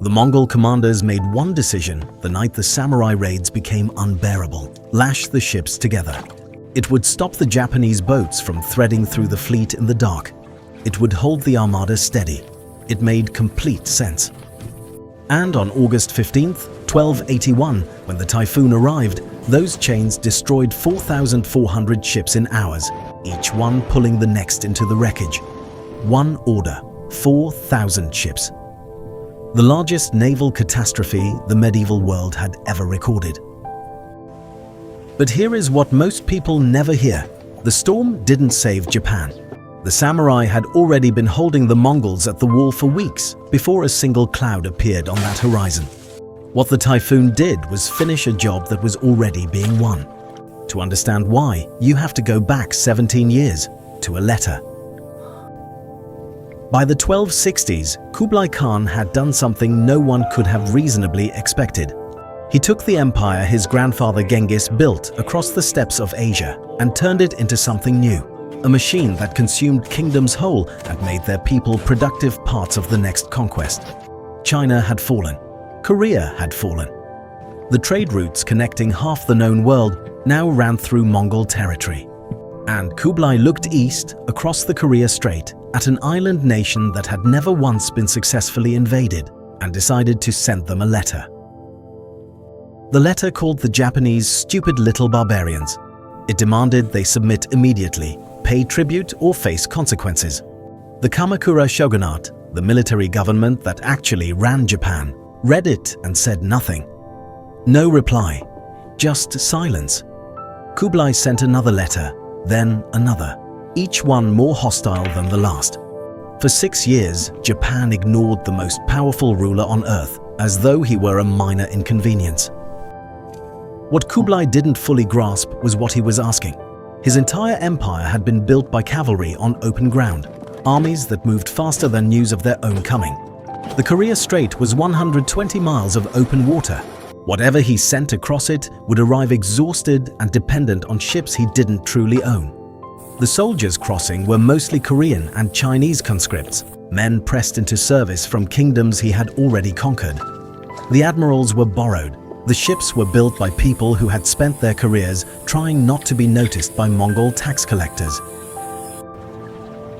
The Mongol commanders made one decision the night the samurai raids became unbearable: lash the ships together. It would stop the Japanese boats from threading through the fleet in the dark. It would hold the armada steady. It made complete sense. And on August 15th, 1281, when the Typhoon arrived, those chains destroyed 4,400 ships in hours, each one pulling the next into the wreckage. One order, 4,000 ships. The largest naval catastrophe the medieval world had ever recorded. But here is what most people never hear. The storm didn't save Japan. The samurai had already been holding the Mongols at the wall for weeks before a single cloud appeared on that horizon. What the Typhoon did was finish a job that was already being won. To understand why, you have to go back 17 years to a letter. By the 1260s, Kublai Khan had done something no one could have reasonably expected. He took the empire his grandfather Genghis built across the steppes of Asia and turned it into something new, a machine that consumed kingdoms whole and made their people productive parts of the next conquest. China had fallen. Korea had fallen. The trade routes connecting half the known world now ran through Mongol territory. And Kublai looked east across the Korea Strait at an island nation that had never once been successfully invaded and decided to send them a letter. The letter called the Japanese stupid little barbarians. It demanded they submit immediately, pay tribute or face consequences. The Kamakura shogunate, the military government that actually ran Japan, read it and said nothing. No reply, just silence. Kublai sent another letter, then another, each one more hostile than the last. For 6 years, Japan ignored the most powerful ruler on earth, as though he were a minor inconvenience. What Kublai didn't fully grasp was what he was asking. His entire empire had been built by cavalry on open ground, armies that moved faster than news of their own coming. The Korea Strait was 120 miles of open water. Whatever he sent across it would arrive exhausted and dependent on ships he didn't truly own. The soldiers crossing were mostly Korean and Chinese conscripts, men pressed into service from kingdoms he had already conquered. The admirals were borrowed. The ships were built by people who had spent their careers trying not to be noticed by Mongol tax collectors.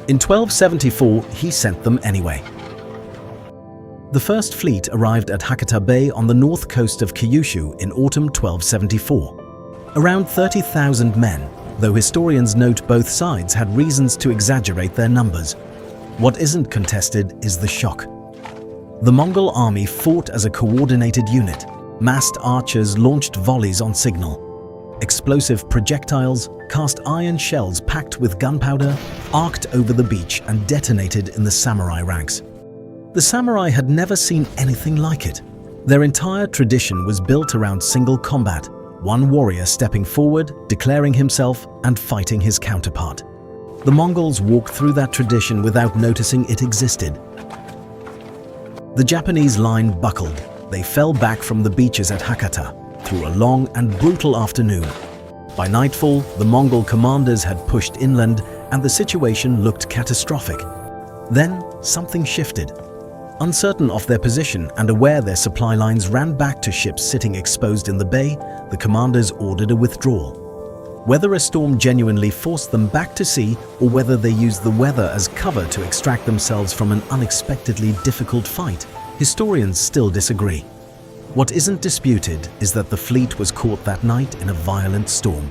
In 1274, he sent them anyway. The first fleet arrived at Hakata Bay on the north coast of Kyushu in autumn 1274. Around 30,000 men, though historians note both sides had reasons to exaggerate their numbers. What isn't contested is the shock. The Mongol army fought as a coordinated unit. Massed archers launched volleys on signal. Explosive projectiles, cast iron shells packed with gunpowder, arced over the beach and detonated in the samurai ranks. The samurai had never seen anything like it. Their entire tradition was built around single combat, one warrior stepping forward, declaring himself, and fighting his counterpart. The Mongols walked through that tradition without noticing it existed. The Japanese line buckled. They fell back from the beaches at Hakata through a long and brutal afternoon. By nightfall, the Mongol commanders had pushed inland and the situation looked catastrophic. Then something shifted. Uncertain of their position and aware their supply lines ran back to ships sitting exposed in the bay, the commanders ordered a withdrawal. Whether a storm genuinely forced them back to sea or whether they used the weather as cover to extract themselves from an unexpectedly difficult fight, historians still disagree. What isn't disputed is that the fleet was caught that night in a violent storm.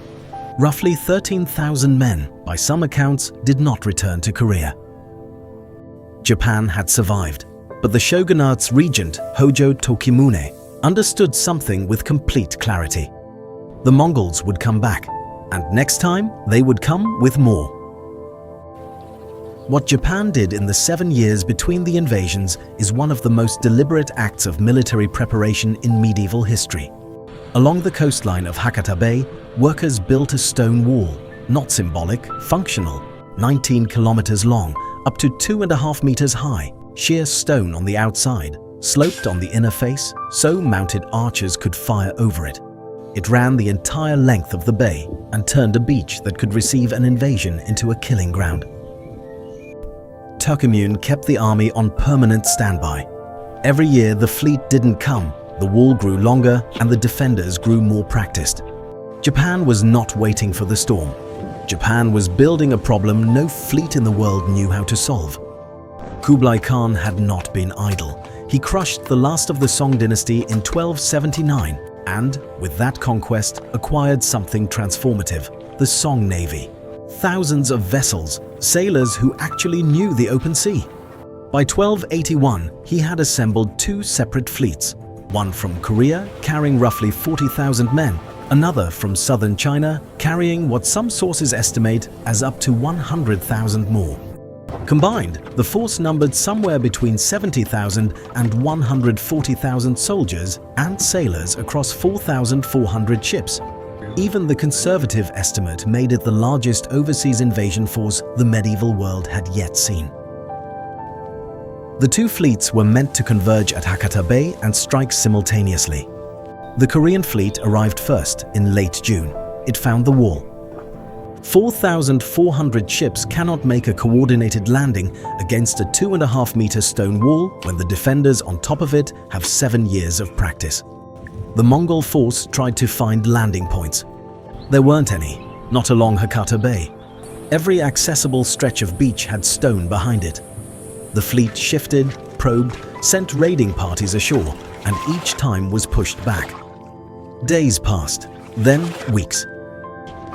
Roughly 13,000 men, by some accounts, did not return to Korea. Japan had survived, but the shogunate's regent, Hojo Tokimune, understood something with complete clarity. The Mongols would come back, and next time they would come with more. What Japan did in the 7 years between the invasions is one of the most deliberate acts of military preparation in medieval history. Along the coastline of Hakata Bay, workers built a stone wall, not symbolic, functional, 19 kilometers long, up to 2.5 meters high, sheer stone on the outside, sloped on the inner face, so mounted archers could fire over it. It ran the entire length of the bay and turned a beach that could receive an invasion into a killing ground. Tokimune kept the army on permanent standby. Every year the fleet didn't come, the wall grew longer and the defenders grew more practiced. Japan was not waiting for the storm. Japan was building a problem no fleet in the world knew how to solve. Kublai Khan had not been idle. He crushed the last of the Song dynasty in 1279 and, with that conquest, acquired something transformative, the Song Navy. Thousands of vessels, sailors who actually knew the open sea. By 1281, he had assembled two separate fleets, one from Korea carrying roughly 40,000 men, another from southern China carrying what some sources estimate as up to 100,000 more. Combined, the force numbered somewhere between 70,000 and 140,000 soldiers and sailors across 4,400 ships. Even the conservative estimate made it the largest overseas invasion force the medieval world had yet seen. The two fleets were meant to converge at Hakata Bay and strike simultaneously. The Korean fleet arrived first in late June. It found the wall. 4,400 ships cannot make a coordinated landing against a 2.5-meter stone wall when the defenders on top of it have 7 years of practice. The Mongol force tried to find landing points. There weren't any, not along Hakata Bay. Every accessible stretch of beach had stone behind it. The fleet shifted, probed, sent raiding parties ashore, and each time was pushed back. Days passed, then weeks.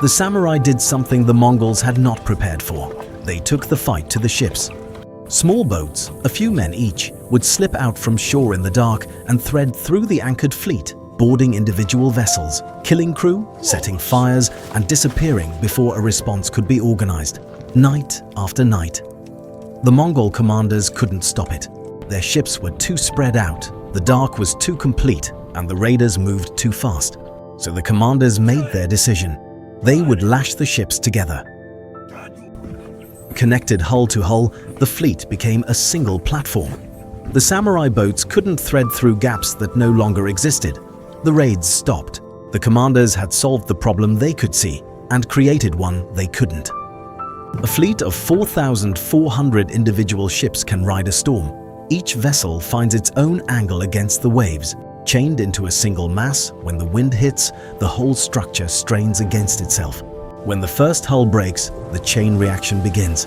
The samurai did something the Mongols had not prepared for. They took the fight to the ships. Small boats, a few men each, would slip out from shore in the dark and thread through the anchored fleet, boarding individual vessels, killing crew, setting fires, and disappearing before a response could be organized, night after night. The Mongol commanders couldn't stop it. Their ships were too spread out, the dark was too complete, and the raiders moved too fast. So the commanders made their decision. They would lash the ships together. Connected hull to hull, the fleet became a single platform. The samurai boats couldn't thread through gaps that no longer existed. The raids stopped. The commanders had solved the problem they could see and created one they couldn't. A fleet of 4,400 individual ships can ride a storm. Each vessel finds its own angle against the waves. Chained into a single mass, when the wind hits, the whole structure strains against itself. When the first hull breaks, the chain reaction begins.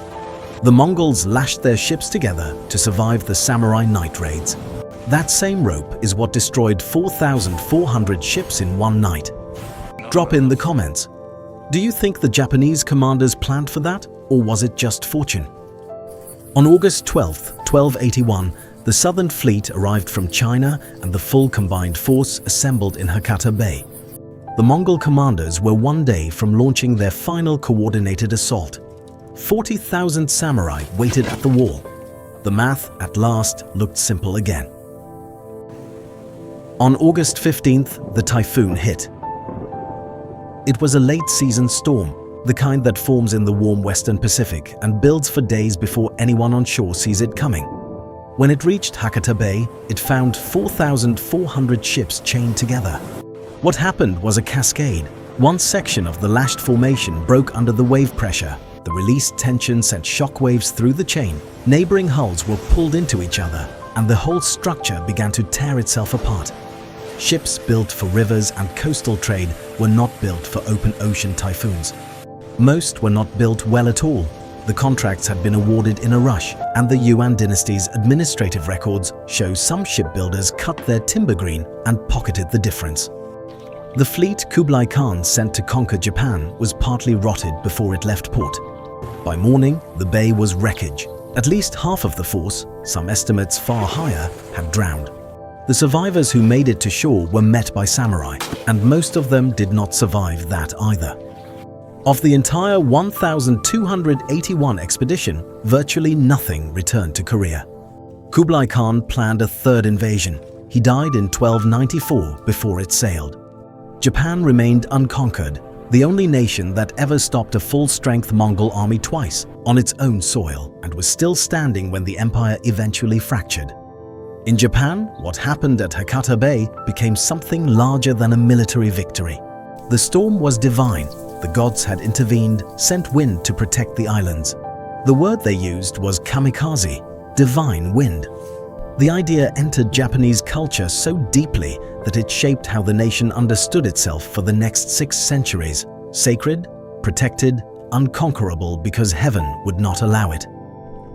The Mongols lashed their ships together to survive the samurai night raids. That same rope is what destroyed 4,400 ships in one night. Drop in the comments. Do you think the Japanese commanders planned for that, or was it just fortune? On August 12, 1281, the Southern Fleet arrived from China and the full combined force assembled in Hakata Bay. The Mongol commanders were one day from launching their final coordinated assault. 40,000 samurai waited at the wall. The math, at last, looked simple again. On August 15th, the Typhoon hit. It was a late-season storm, the kind that forms in the warm Western Pacific and builds for days before anyone on shore sees it coming. When it reached Hakata Bay, it found 4,400 ships chained together. What happened was a cascade. One section of the lashed formation broke under the wave pressure. The released tension sent shockwaves through the chain. Neighboring hulls were pulled into each other, and the whole structure began to tear itself apart. Ships built for rivers and coastal trade were not built for open ocean typhoons. Most were not built well at all. The contracts had been awarded in a rush, and the Yuan dynasty's administrative records show some shipbuilders cut their timber green and pocketed the difference. The fleet Kublai Khan sent to conquer Japan was partly rotted before it left port. By morning, the bay was wreckage. At least half of the force, some estimates far higher, had drowned. The survivors who made it to shore were met by samurai, and most of them did not survive that either. Of the entire 1,281 expedition, virtually nothing returned to Korea. Kublai Khan planned a third invasion. He died in 1294 before it sailed. Japan remained unconquered, the only nation that ever stopped a full-strength Mongol army twice on its own soil, and was still standing when the empire eventually fractured. In Japan, what happened at Hakata Bay became something larger than a military victory. The storm was divine. The gods had intervened, sent wind to protect the islands. The word they used was Kamikaze, divine wind. The idea entered Japanese culture so deeply that it shaped how the nation understood itself for the next 6 centuries: sacred, protected, unconquerable because heaven would not allow it.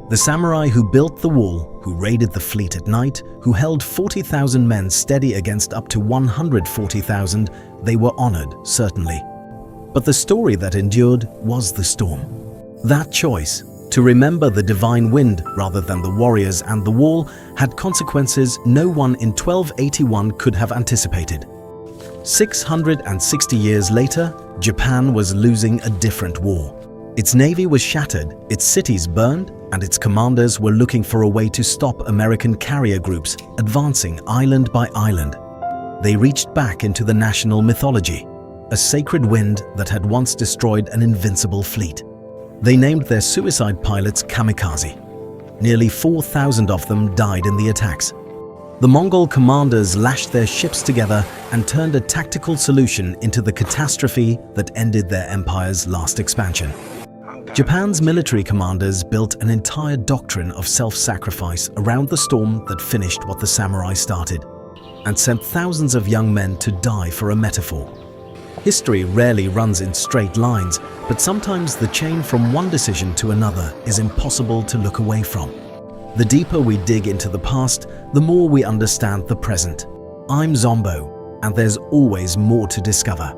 The samurai who built the wall, who raided the fleet at night, who held 40,000 men steady against up to 140,000, they were honored, certainly. But the story that endured was the storm. That choice, to remember the divine wind rather than the warriors and the wall, had consequences no one in 1281 could have anticipated. 660 years later, Japan was losing a different war. Its navy was shattered, its cities burned, and its commanders were looking for a way to stop American carrier groups advancing island by island. They reached back into the national mythology, a sacred wind that had once destroyed an invincible fleet. They named their suicide pilots Kamikaze. Nearly 4,000 of them died in the attacks. The Mongol commanders lashed their ships together and turned a tactical solution into the catastrophe that ended their empire's last expansion. Japan's military commanders built an entire doctrine of self-sacrifice around the storm that finished what the samurai started, and sent thousands of young men to die for a metaphor. History rarely runs in straight lines, but sometimes the chain from one decision to another is impossible to look away from. The deeper we dig into the past, the more we understand the present. I'm Zombo, and there's always more to discover.